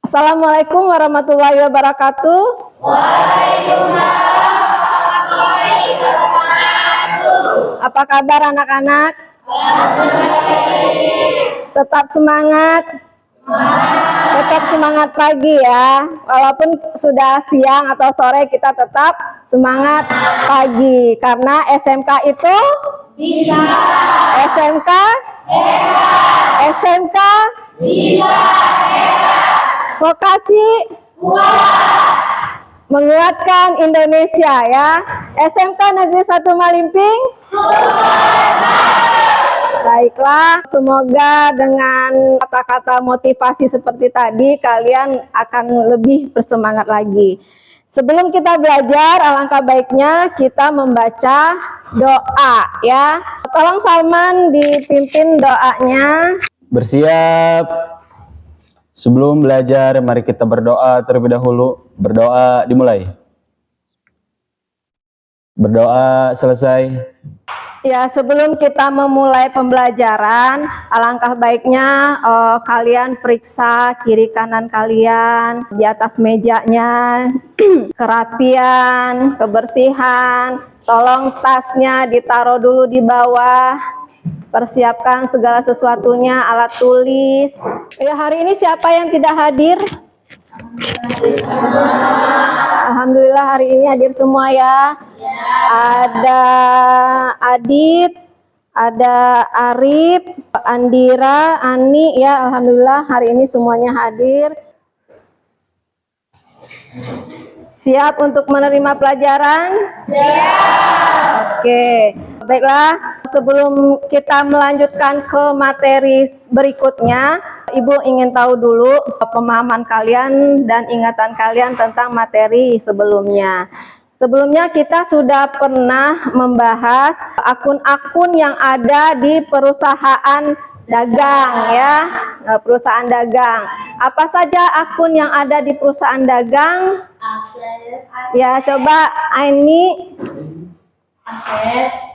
Assalamualaikum warahmatullahi wabarakatuh. Waalaikumsalam warahmatullahi wabarakatuh. Apa kabar anak-anak? Tetap semangat. Tetap semangat pagi ya. Walaupun sudah siang atau sore, kita tetap semangat pagi. Karena SMK itu Bisa. SMK SMK Bisa. Vokasi Kuat. menguatkan Indonesia ya. SMK Negeri 1 Malimping. Baiklah, semoga dengan kata-kata motivasi seperti tadi kalian akan lebih bersemangat lagi. Sebelum kita belajar, alangkah baiknya kita membaca doa ya. Tolong Salman dipimpin doanya. Bersiap. Sebelum belajar, mari kita berdoa terlebih dahulu. Berdoa dimulai. Berdoa selesai. Ya, sebelum kita memulai pembelajaran, alangkah baiknya kalian periksa kiri kanan kalian, di atas mejanya, kerapian, kebersihan. Tolong tasnya ditaruh dulu di bawah. Persiapkan segala sesuatunya, alat tulis. Ya, hari ini siapa yang tidak hadir? Alhamdulillah hari ini hadir semua ya. Ada Adit, ada Arif, Andira, Ani ya. Alhamdulillah hari ini semuanya hadir. Siap untuk menerima pelajaran? Siap. Oke. Baiklah, sebelum kita melanjutkan ke materi berikutnya, Ibu ingin tahu dulu pemahaman kalian dan ingatan kalian tentang materi sebelumnya. Sebelumnya kita sudah pernah membahas akun-akun yang ada di perusahaan dagang ya, perusahaan dagang. Apa saja akun yang ada di perusahaan dagang? Aset. Ya, coba Aini. Aset.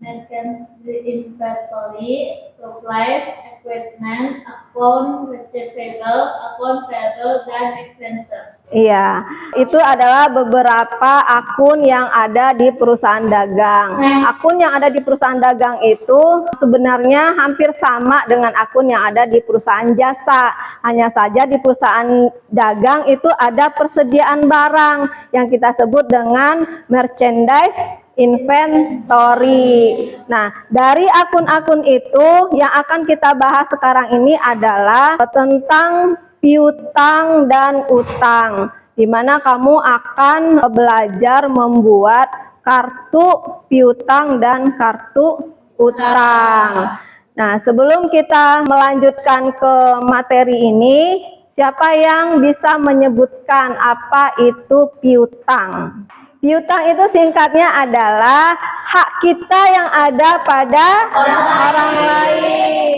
Mercancy inventory, supplies, equipment, account receivable, account payable, dan expenses. Iya, itu adalah beberapa akun yang ada di perusahaan dagang. Akun yang ada di perusahaan dagang itu sebenarnya hampir sama dengan akun yang ada di perusahaan jasa. Hanya saja di perusahaan dagang itu ada persediaan barang yang kita sebut dengan merchandise inventory. Nah, dari akun-akun itu yang akan kita bahas sekarang ini adalah tentang piutang dan utang, di mana kamu akan belajar membuat kartu piutang dan kartu utang. Nah, sebelum kita melanjutkan ke materi ini, siapa yang bisa menyebutkan apa itu piutang? Piutang itu singkatnya adalah hak kita yang ada pada orang lain.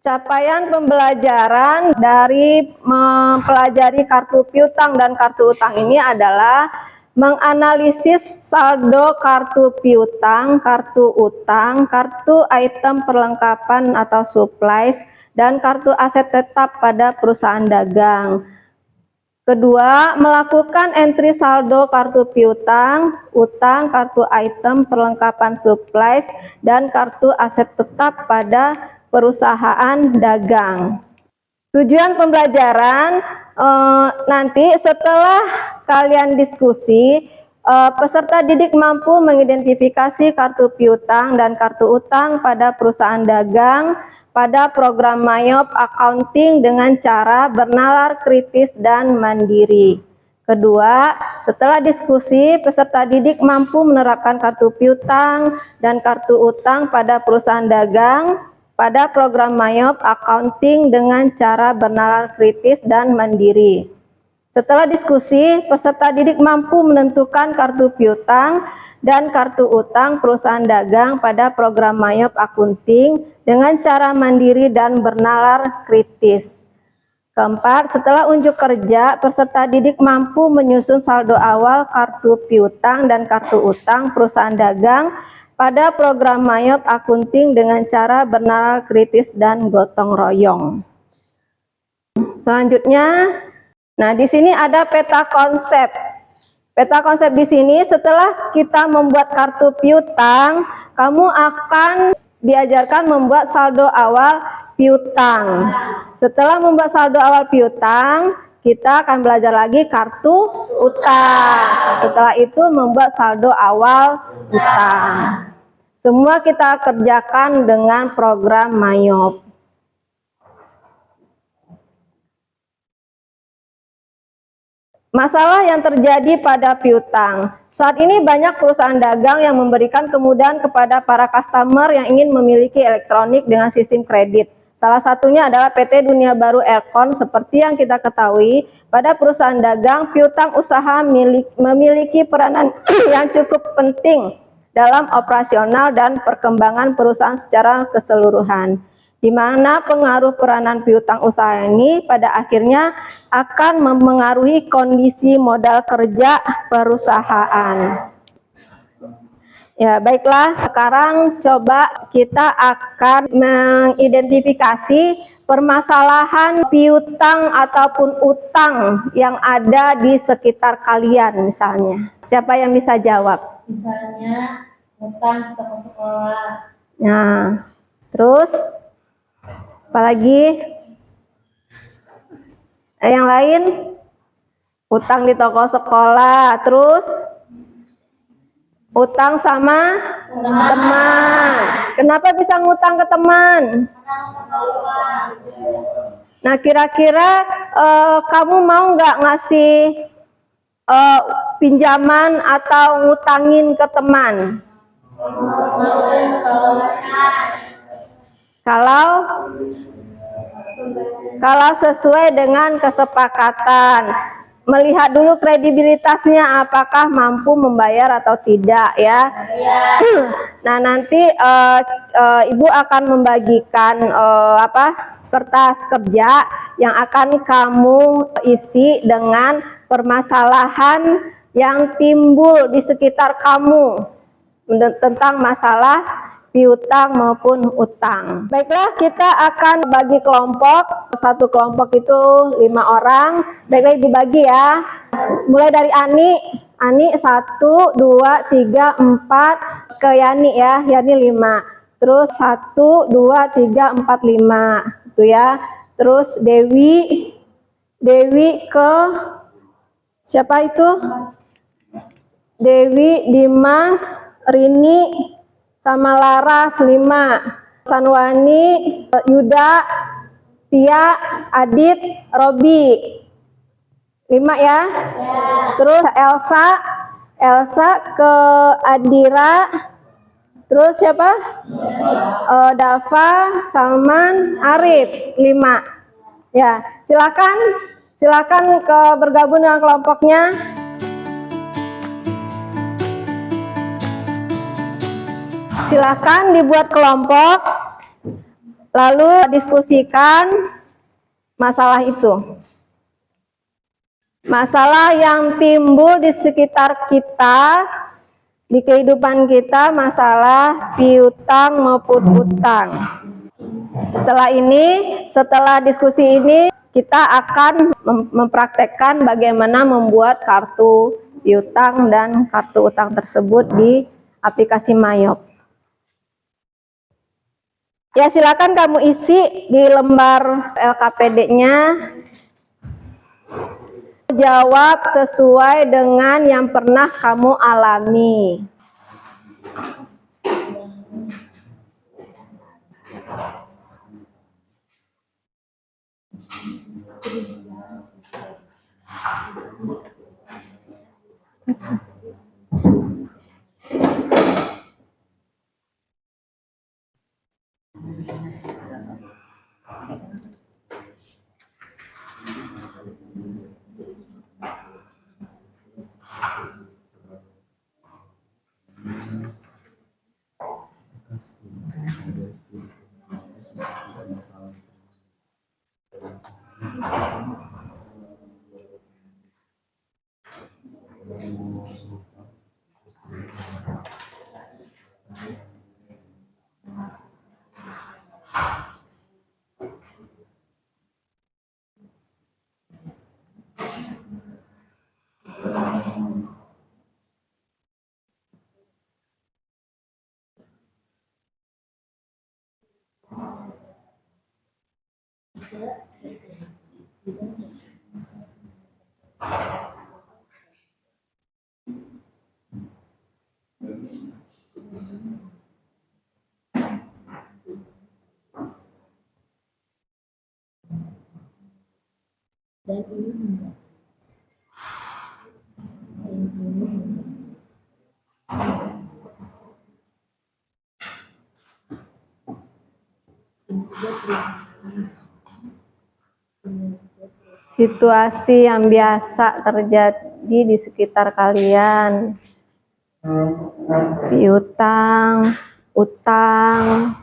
Capaian pembelajaran dari mempelajari kartu piutang dan kartu utang ini adalah menganalisis saldo kartu piutang, kartu utang, kartu item perlengkapan atau supplies, dan kartu aset tetap pada perusahaan dagang. Kedua, melakukan entry saldo kartu piutang, utang, kartu item, perlengkapan supplies, dan kartu aset tetap pada perusahaan dagang. Tujuan pembelajaran nanti setelah kalian diskusi, peserta didik mampu mengidentifikasi kartu piutang dan kartu utang pada perusahaan dagang pada program MAYOP Accounting dengan cara bernalar kritis dan mandiri. Kedua, setelah diskusi, peserta didik mampu menerapkan kartu piutang dan kartu utang pada perusahaan dagang pada program MAYOP Accounting dengan cara bernalar kritis dan mandiri. Setelah diskusi, peserta didik mampu menentukan kartu piutang dan kartu utang perusahaan dagang pada program MAYOP Accounting dengan cara mandiri dan bernalar kritis. Keempat, setelah unjuk kerja, peserta didik mampu menyusun saldo awal kartu piutang dan kartu utang perusahaan dagang pada program MAYOP Accounting dengan cara bernalar kritis dan gotong royong. Selanjutnya, Nah, di sini ada peta konsep. Peta konsep di sini setelah kita membuat kartu piutang, kamu akan diajarkan membuat saldo awal piutang. Setelah membuat saldo awal piutang, kita akan belajar lagi kartu utang. Setelah itu membuat saldo awal utang. Semua kita kerjakan dengan program Mayop. Masalah yang terjadi pada piutang. Saat ini banyak perusahaan dagang yang memberikan kemudahan kepada para customer yang ingin memiliki elektronik dengan sistem kredit. Salah satunya adalah PT Dunia Baru Elkon. Seperti yang kita ketahui, pada perusahaan dagang, piutang usaha memiliki peranan yang cukup penting dalam operasional dan perkembangan perusahaan secara keseluruhan, di mana pengaruh peranan piutang usaha ini pada akhirnya akan memengaruhi kondisi modal kerja perusahaan. Ya, baiklah, sekarang coba kita akan mengidentifikasi permasalahan piutang ataupun utang yang ada di sekitar kalian misalnya. Siapa yang bisa jawab? Misalnya utang toko sekolah. Nah, terus apalagi? Yang lain? Utang di toko sekolah, terus utang sama teman. Kenapa bisa ngutang ke teman? Nah, kira-kira kamu mau nggak ngasih pinjaman atau ngutangin ke teman? Kalau sesuai dengan kesepakatan, melihat dulu kredibilitasnya apakah mampu membayar atau tidak ya. Nah, nanti Ibu akan membagikan kertas kerja yang akan kamu isi dengan permasalahan yang timbul di sekitar kamu tentang masalah piutang maupun utang. Baiklah, kita akan bagi kelompok. Satu kelompok itu 5 orang. Baiklah, Ibu bagi ya. Mulai dari Ani. Ani 1, 2, 3, 4. Ke Yani ya. Yani 5. Terus 1, 2, 3, 4, 5. Itu ya. Terus Dewi. Dewi ke siapa itu? Dewi, Dimas, Rini, sama Laras 5. Sanwani, Yuda, Tia, Adit, Robi 5 ya. Terus Elsa ke Adira. Terus siapa? Dava, Salman, Arif 5. Ya, silakan bergabung dengan kelompoknya. Silakan dibuat kelompok, lalu diskusikan masalah itu. Masalah yang timbul di sekitar kita, di kehidupan kita, masalah piutang maupun utang. Setelah diskusi ini, kita akan mempraktekkan bagaimana membuat kartu piutang dan kartu utang tersebut di aplikasi Mayop. Ya, silakan kamu isi di lembar LKPD-nya. Jawab sesuai dengan yang pernah kamu alami. Situasi yang biasa terjadi di sekitar kalian. Piutang, utang.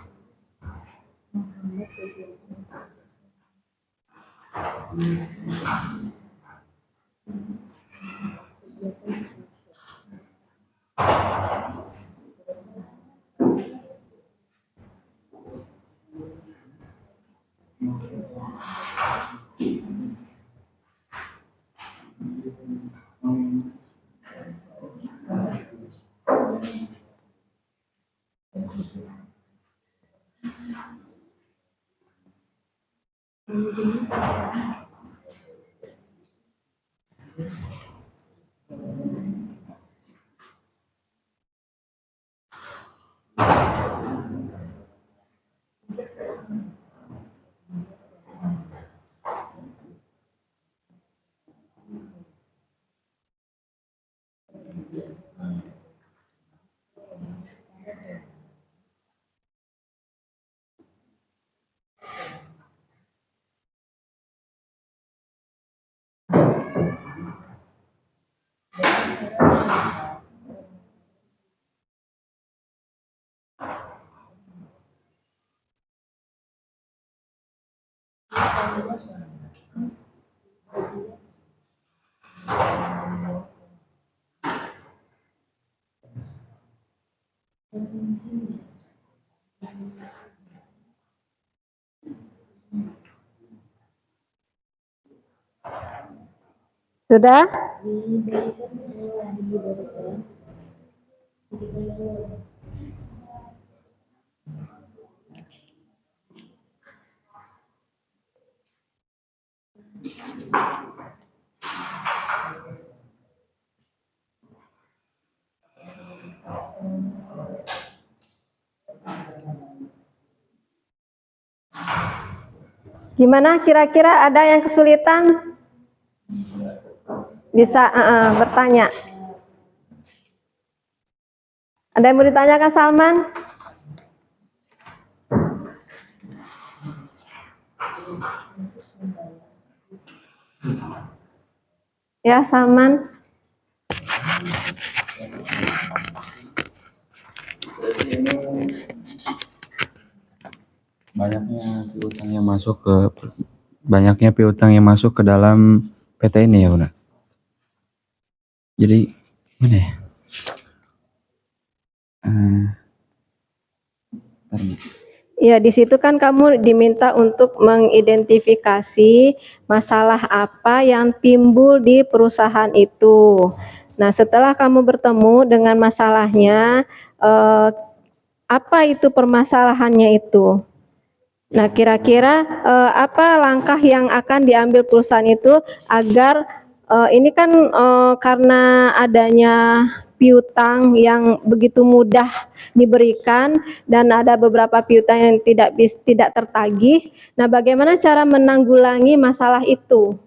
Sudah? Gimana kira-kira, ada yang kesulitan? Bisa bertanya. Ada yang mau ditanyakan, Salman? Ya, Salman. Banyaknya piutang yang masuk ke dalam PT ini ya, Bunda. Jadi mana ya? Ya, di situ kan kamu diminta untuk mengidentifikasi masalah apa yang timbul di perusahaan itu. Nah, setelah kamu bertemu dengan masalahnya, apa itu permasalahannya itu? Nah, kira-kira apa langkah yang akan diambil perusahaan itu agar ini kan karena adanya piutang yang begitu mudah diberikan dan ada beberapa piutang yang tidak tertagih. Nah, bagaimana cara menanggulangi masalah itu?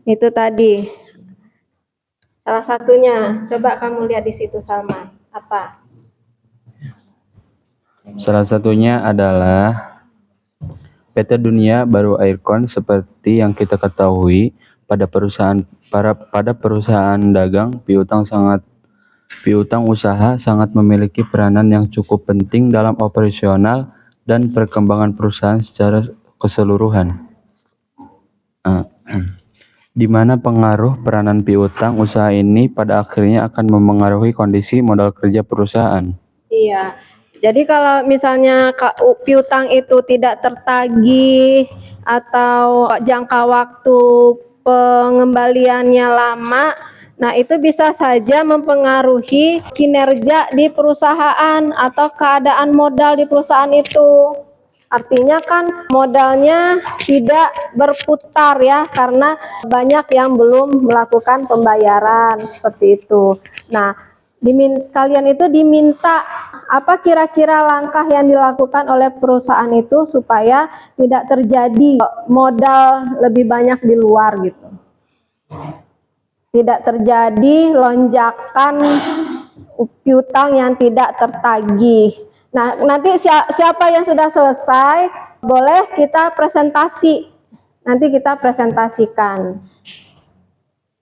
Itu tadi. Salah satunya, coba kamu lihat di situ, Salma. Apa? Salah satunya adalah PT Dunia Baru Aircon. Seperti yang kita ketahui, pada perusahaan dagang, piutang usaha sangat memiliki peranan yang cukup penting dalam operasional dan perkembangan perusahaan secara keseluruhan. Di mana pengaruh peranan piutang usaha ini pada akhirnya akan memengaruhi kondisi modal kerja perusahaan. Iya. Jadi kalau misalnya piutang itu tidak tertagih atau jangka waktu pengembaliannya lama, Nah, itu bisa saja mempengaruhi kinerja di perusahaan atau keadaan modal di perusahaan itu. Artinya kan modalnya tidak berputar ya, karena banyak yang belum melakukan pembayaran seperti itu. Nah, kalian itu diminta apa kira-kira langkah yang dilakukan oleh perusahaan itu supaya tidak terjadi modal lebih banyak di luar gitu. Tidak terjadi lonjakan piutang yang tidak tertagih. Nah, nanti siapa yang sudah selesai, boleh kita presentasi. Nanti kita presentasikan.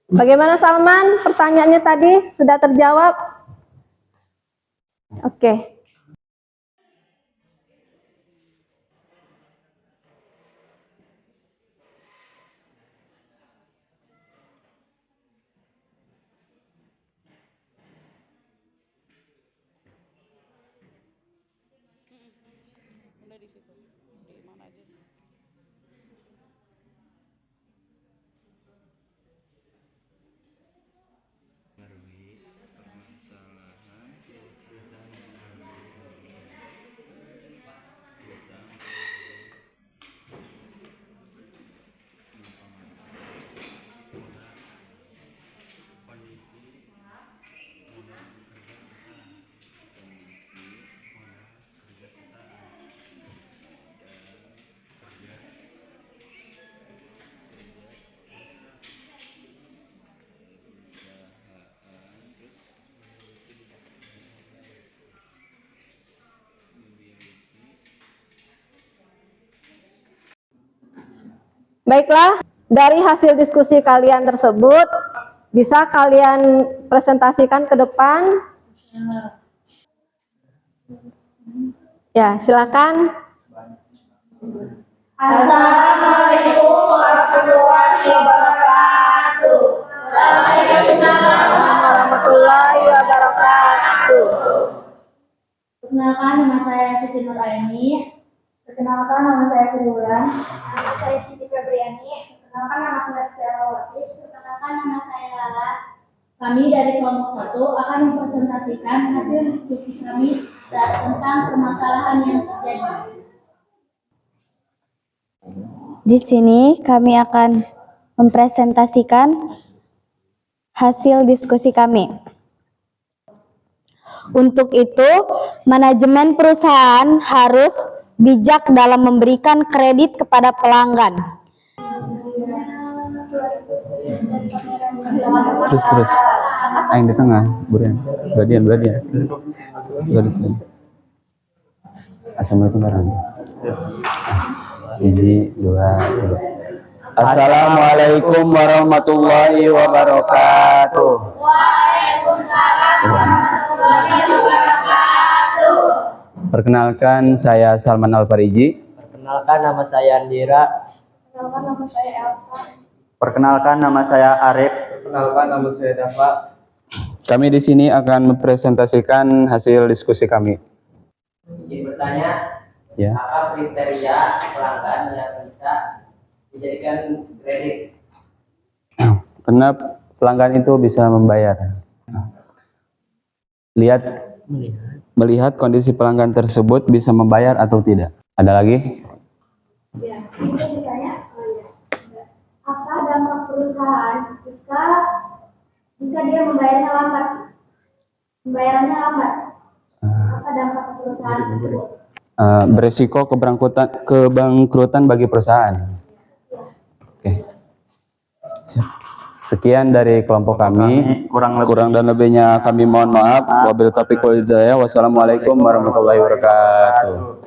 Bagaimana Salman? Pertanyaannya tadi sudah terjawab? Oke. Baiklah, dari hasil diskusi kalian tersebut, bisa kalian presentasikan ke depan? Ya, silakan. Assalamualaikum warahmatullahi wabarakatuh. Waalaikumsalam warahmatullahi wabarakatuh. Perkenalkan, nama saya Siti Nuraini. Perkenalkan, nama saya Sri Wulan. Nama saya Siti Febriani. Perkenalkan, nama saya Tiarawati. Perkenalkan, nama saya Lala. Kami dari kelompok 1 akan mempresentasikan hasil diskusi kami tentang permasalahan yang terjadi. Di sini kami akan mempresentasikan hasil diskusi kami. Untuk itu, manajemen perusahaan harus bijak dalam memberikan kredit kepada pelanggan. Terus. Yang di tengah, Burian. Badian. Assalamualaikum warahmatullahi wabarakatuh. Assalamualaikum warahmatullahi wabarakatuh. Perkenalkan, saya Salman Al-Fariji. Perkenalkan, nama saya Andira. Perkenalkan, nama saya Elva. Perkenalkan, nama saya Arif. Perkenalkan, nama saya Dafa. Kami di sini akan mempresentasikan hasil diskusi kami. Izin bertanya, Ya. apa kriteria pelanggan yang bisa dijadikan kredit? Karena pelanggan itu bisa membayar. Melihat kondisi pelanggan tersebut bisa membayar atau tidak. Ada lagi? Ya, ini bertanya, apa dampak perusahaan jika dia membayarannya lambat? Apa dampak perusahaan tersebut? Beresiko kebangkrutan bagi perusahaan. Oke. Siap. Sekian dari kelompok kami. Kurang dan lebihnya kami mohon maaf. Wabil taufiq wal hidayah. Wassalamualaikum warahmatullahi wabarakatuh.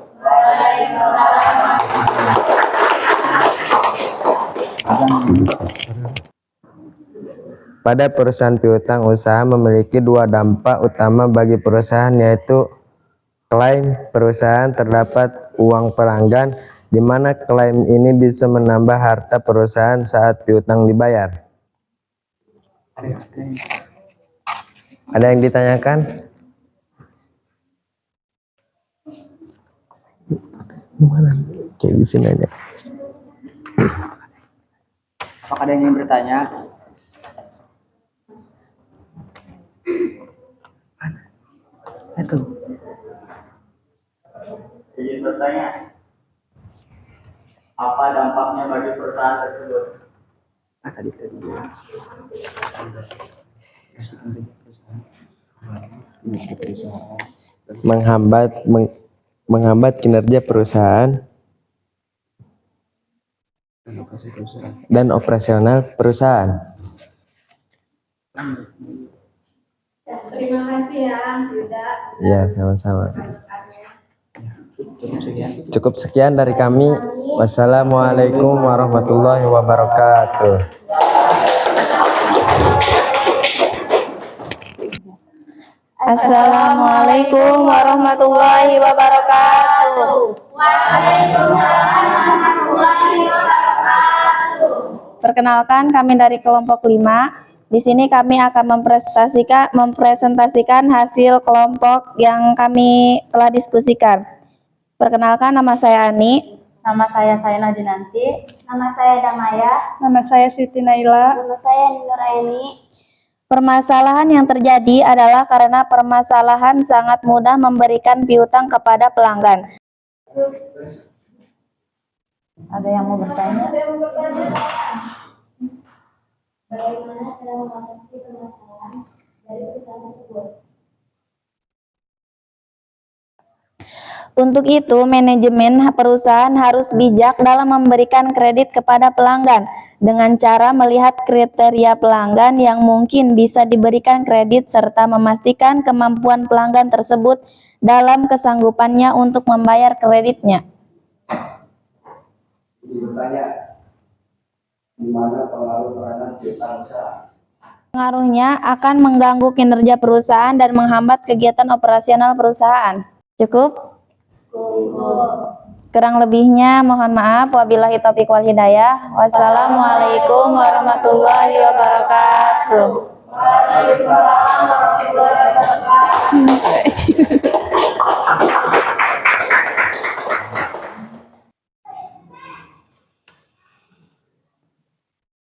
Pada perusahaan piutang usaha memiliki dua dampak utama bagi perusahaan, yaitu klaim perusahaan terdapat uang pelanggan, di mana klaim ini bisa menambah harta perusahaan saat piutang dibayar. Ada yang ditanyakan? Oke, di sini aja. Apakah ada yang ingin bertanya? Izin bertanya, apa dampaknya bagi perusahaan tersebut? Menghambat kinerja perusahaan dan operasional perusahaan. Terima kasih ya, Yuda. Ya, sama-sama. Cukup sekian dari kami. Wassalamualaikum warahmatullahi wabarakatuh. Assalamualaikum warahmatullahi wabarakatuh. Perkenalkan, kami dari kelompok 5. Di sini kami akan mempresentasikan hasil kelompok yang kami telah diskusikan. Perkenalkan, nama saya Ani. Nama saya Sayana Dinanti. Nama saya Damaya. Nama saya Siti Naila. Nama saya Nuraini. Permasalahan yang terjadi adalah karena permasalahan sangat mudah memberikan piutang kepada pelanggan. Ada yang mau bertanya? Bagaimana cara mengatasi permasalahan dari perusahaan tersebut? Untuk itu, manajemen perusahaan harus bijak dalam memberikan kredit kepada pelanggan dengan cara melihat kriteria pelanggan yang mungkin bisa diberikan kredit serta memastikan kemampuan pelanggan tersebut dalam kesanggupannya untuk membayar kreditnya. Bertanya, di mana pengaruh peranan piutang usaha? Pengaruhnya akan mengganggu kinerja perusahaan dan menghambat kegiatan operasional perusahaan. Cukup? Kurang lebihnya mohon maaf. Wabillahi taufiq wal hidayah. Wassalamualaikum warahmatullahi wabarakatuh.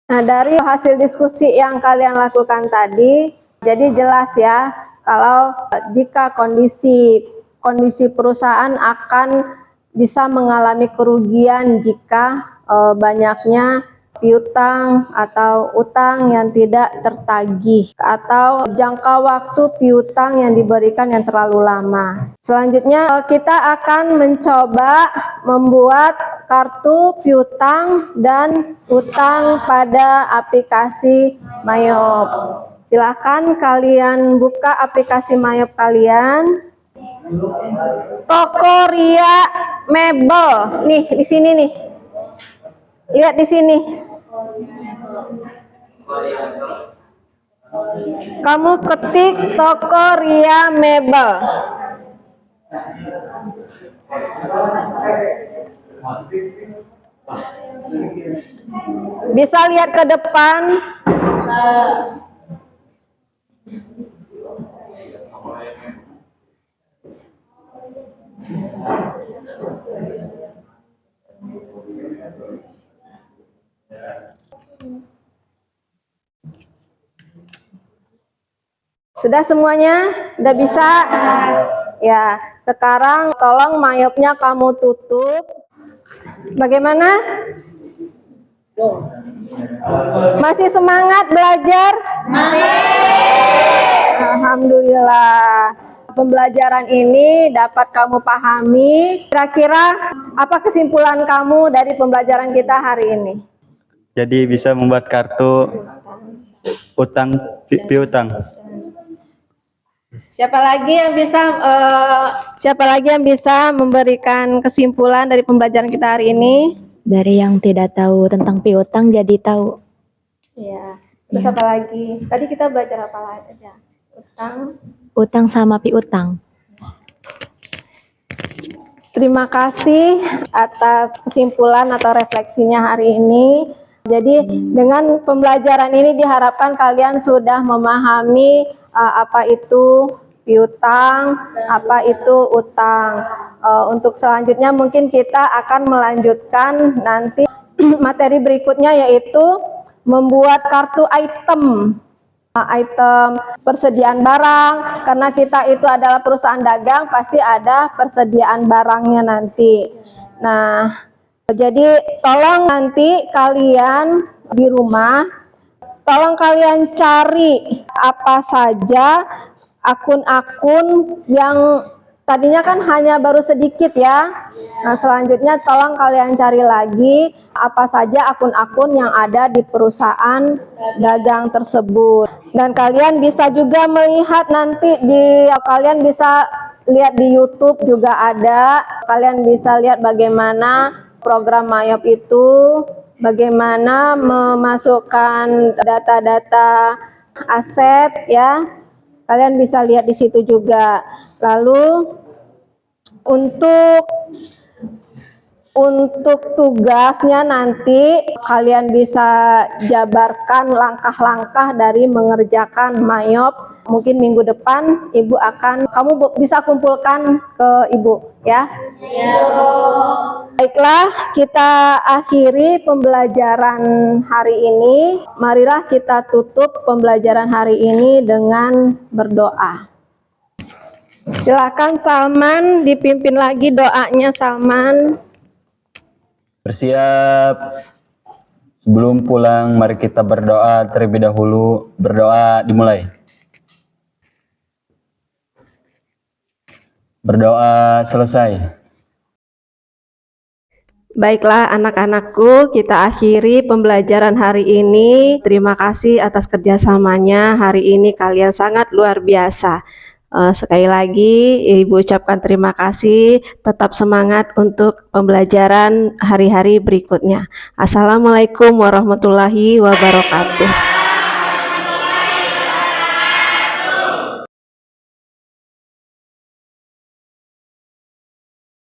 Nah, dari hasil diskusi yang kalian lakukan tadi, jadi jelas ya, kalau jika kondisi perusahaan akan bisa mengalami kerugian jika banyaknya piutang atau utang yang tidak tertagih atau jangka waktu piutang yang diberikan yang terlalu lama. Selanjutnya kita akan mencoba membuat kartu piutang dan utang pada aplikasi Mayop. Silakan kalian buka aplikasi Mayop kalian. Toko Ria Mebel. Nih, di sini nih. Lihat di sini. Kamu ketik Toko Ria Mebel. Bisa lihat ke depan. Sudah semuanya? Udah bisa? Ya, sekarang tolong mayopnya kamu tutup. Bagaimana? Masih semangat belajar? Alhamdulillah. Pembelajaran ini dapat kamu pahami. Kira-kira apa kesimpulan kamu dari pembelajaran kita hari ini? Jadi bisa membuat kartu utang piutang. Siapa lagi yang bisa memberikan kesimpulan dari pembelajaran kita hari ini? Dari yang tidak tahu tentang piutang jadi tahu. Iya. Terus apa lagi? Tadi kita belajar apa lagi aja? Utang sama piutang. Terima kasih atas kesimpulan atau refleksinya hari ini. Jadi dengan pembelajaran ini diharapkan kalian sudah memahami apa itu piutang, apa itu utang. Untuk selanjutnya mungkin kita akan melanjutkan nanti materi berikutnya, yaitu membuat kartu item item persediaan barang, karena kita itu adalah perusahaan dagang, pasti ada persediaan barangnya nanti. Nah, jadi tolong nanti kalian di rumah, tolong kalian cari apa saja akun-akun yang tadinya kan hanya baru sedikit ya. Nah, selanjutnya tolong kalian cari lagi apa saja akun-akun yang ada di perusahaan dagang tersebut. Dan kalian bisa juga melihat nanti kalian bisa lihat di YouTube juga ada. Kalian bisa lihat bagaimana program Mayop itu, bagaimana memasukkan data-data aset ya. Kalian bisa lihat di situ juga. Lalu untuk tugasnya nanti kalian bisa jabarkan langkah-langkah dari mengerjakan Mayop. Mungkin minggu depan kamu bisa kumpulkan ke ibu ya. Baiklah, kita akhiri pembelajaran hari ini. Marilah kita tutup pembelajaran hari ini dengan berdoa. Silakan Salman, dipimpin lagi doanya Salman. Bersiap. Sebelum pulang, mari kita berdoa terlebih dahulu. Berdoa dimulai. Berdoa selesai. Baiklah anak-anakku, kita akhiri pembelajaran hari ini. Terima kasih atas kerjasamanya. Hari ini kalian sangat luar biasa. Sekali lagi Ibu ucapkan terima kasih. Tetap semangat untuk pembelajaran hari-hari berikutnya. Assalamualaikum warahmatullahi wabarakatuh.